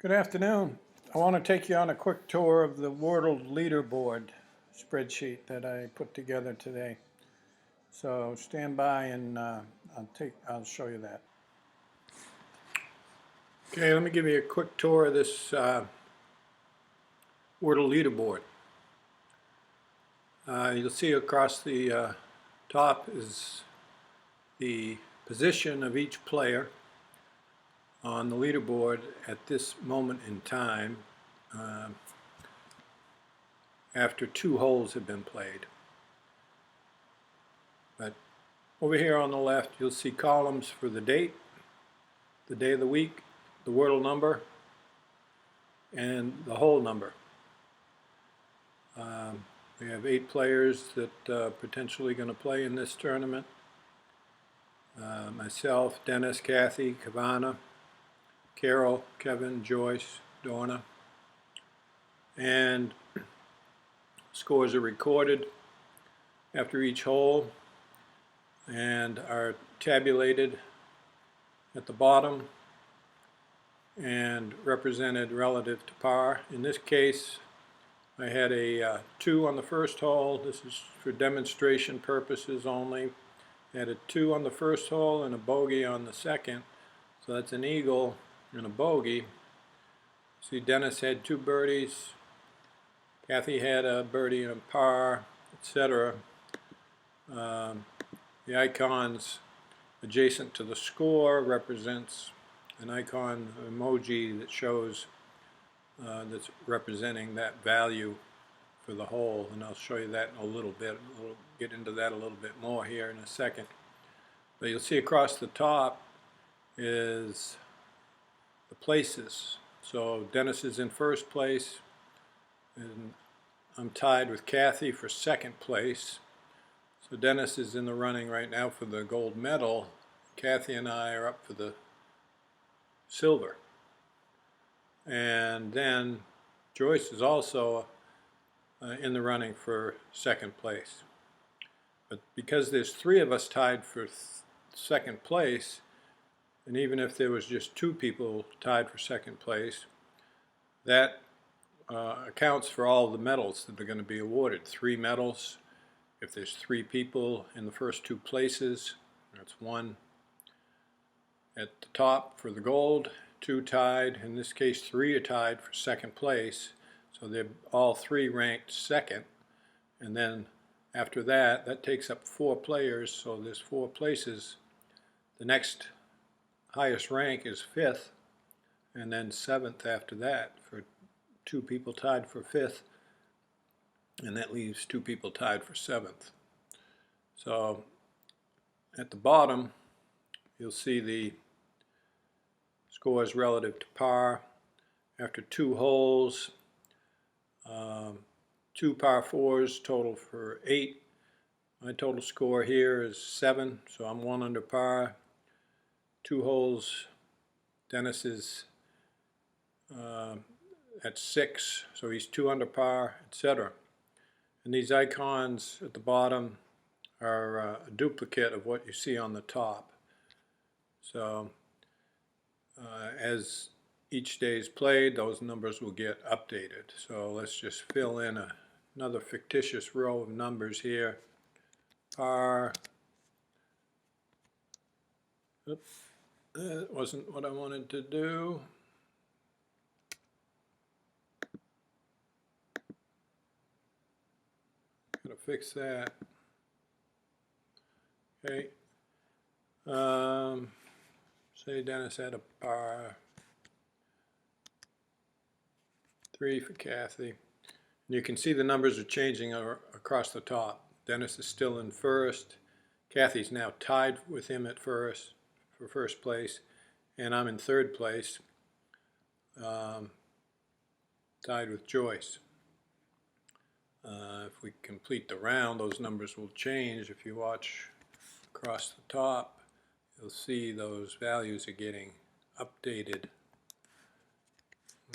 Good afternoon. I want to take you on a quick tour of the Wordle Leaderboard spreadsheet that I put together today. So stand by and I'll show you that. Okay, let me give you a quick tour of this Wordle Leaderboard. You'll see across the top is the position of each player on the leaderboard at this moment in time after 2 holes have been played. But over here on the left you'll see columns for the date, the day of the week, the Wordle number, and the hole number. We have 8 players that are potentially going to play in this tournament. Myself, Dennis, Kathy, Kavana, Carol, Kevin, Joyce, Donna. And scores are recorded after each hole and are tabulated at the bottom and represented relative to par. In this case, I had a 2 on the first hole. This is for demonstration purposes only. I had a 2 on the first hole and a bogey on the second. So that's an eagle and a bogey. See, Dennis had 2 birdies. Kathy had a birdie and a par, etc. The icons adjacent to the score represents an icon emoji that shows that's representing that value for the hole, and I'll show you that in a little bit. We'll get into that a little bit more here in a second. But you'll see across the top is the places. So Dennis is in first place, and I'm tied with Kathy for second place. So Dennis is in the running right now for the gold medal. Kathy and I are up for the silver. And then Joyce is also in the running for second place. But because there's 3 of us tied for second place, and even if there was just 2 people tied for second place, that accounts for all the medals that are going to be awarded. 3 medals. If there's 3 people in the first 2 places, that's 1 at the top for the gold, 2 tied. In this case, 3 are tied for second place. So they're all 3 ranked second. And then after that, that takes up 4 players. So there's 4 places. The next highest rank is 5th, and then 7th after that for 2 people tied for 5th. And that leaves 2 people tied for 7th. So at the bottom, you'll see the scores relative to par after 2 holes. 2 par 4s total for 8. My total score here is 7, so I'm 1 under par. 2 holes, Dennis is at 6, so he's 2 under par, etc. And these icons at the bottom are a duplicate of what you see on the top. So as each day is played, those numbers will get updated. So let's just fill in another fictitious row of numbers here. Par. Oops, that wasn't what I wanted to do. Gotta fix that. Okay. Say Dennis had a par. 3 for Kathy. And you can see the numbers are changing across the top. Dennis is still in first. Kathy's now tied with him at first for first place, and I'm in third place, tied with Joyce. If we complete the round, those numbers will change. If you watch across the top, you'll see those values are getting updated.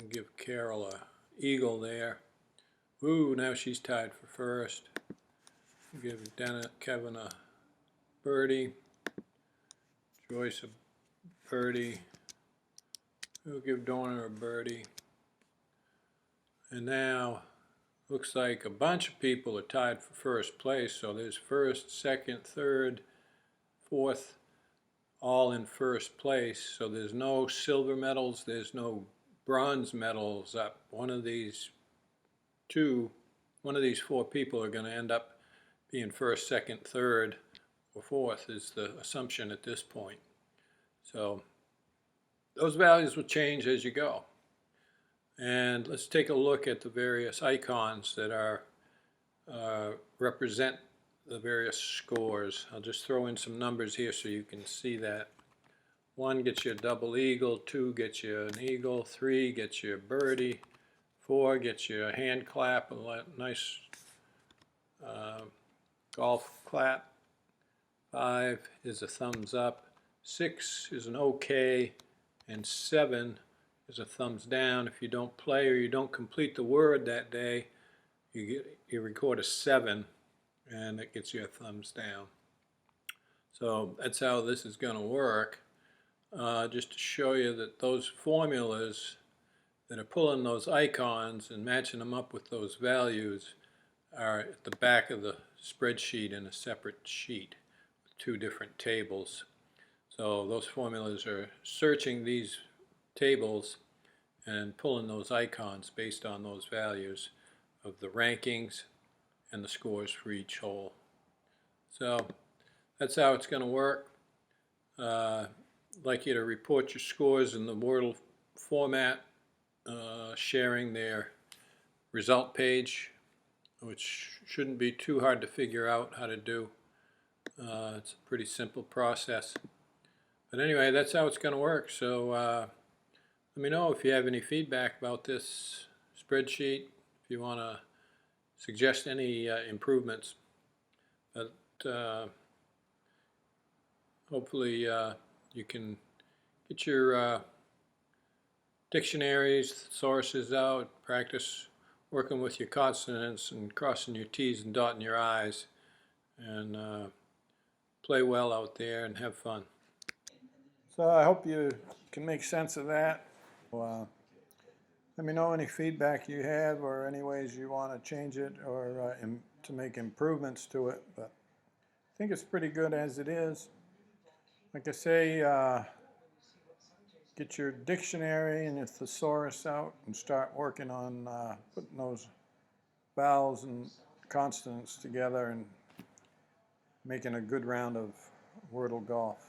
I'll give Carol a eagle there. Ooh, now she's tied for first. I'll give Kevin a birdie. Joyce a birdie. We'll give Dorner a birdie. And now, looks like a bunch of people are tied for first place. So there's first, second, third, fourth, all in first place. So there's no silver medals, there's no bronze medals up. One of these four people are going to end up being first, second, third, or fourth is the assumption at this point. So those values will change as you go. And let's take a look at the various icons that are represent the various scores. I'll just throw in some numbers here so you can see that. 1 gets you a double eagle, 2 gets you an eagle, 3 gets you a birdie, 4 gets you a hand clap, a nice golf clap, 5 is a thumbs up, 6 is an okay, and 7 is a thumbs down. If you don't play or you don't complete the word that day, you record a 7, and it gets you a thumbs down. So that's how this is going to work. Just to show you that those formulas that are pulling those icons and matching them up with those values are at the back of the spreadsheet in a separate sheet with 2 different tables. So those formulas are searching these tables and pulling those icons based on those values of the rankings and the scores for each hole. So that's how it's going to work. I'd like you to report your scores in the Wordle format, sharing their result page, which shouldn't be too hard to figure out how to do. It's a pretty simple process. But anyway, that's how it's going to work. So let me know if you have any feedback about this spreadsheet, if you want to suggest any improvements. But hopefully you can get your dictionaries, sources out, practice working with your consonants and crossing your T's and dotting your I's, and play well out there and have fun. So I hope you can make sense of that. Let me know any feedback you have or any ways you want to change it or to make improvements to it. But I think it's pretty good as it is. Like I say, get your dictionary and your thesaurus out and start working on putting those vowels and consonants together and making a good round of Wordle golf.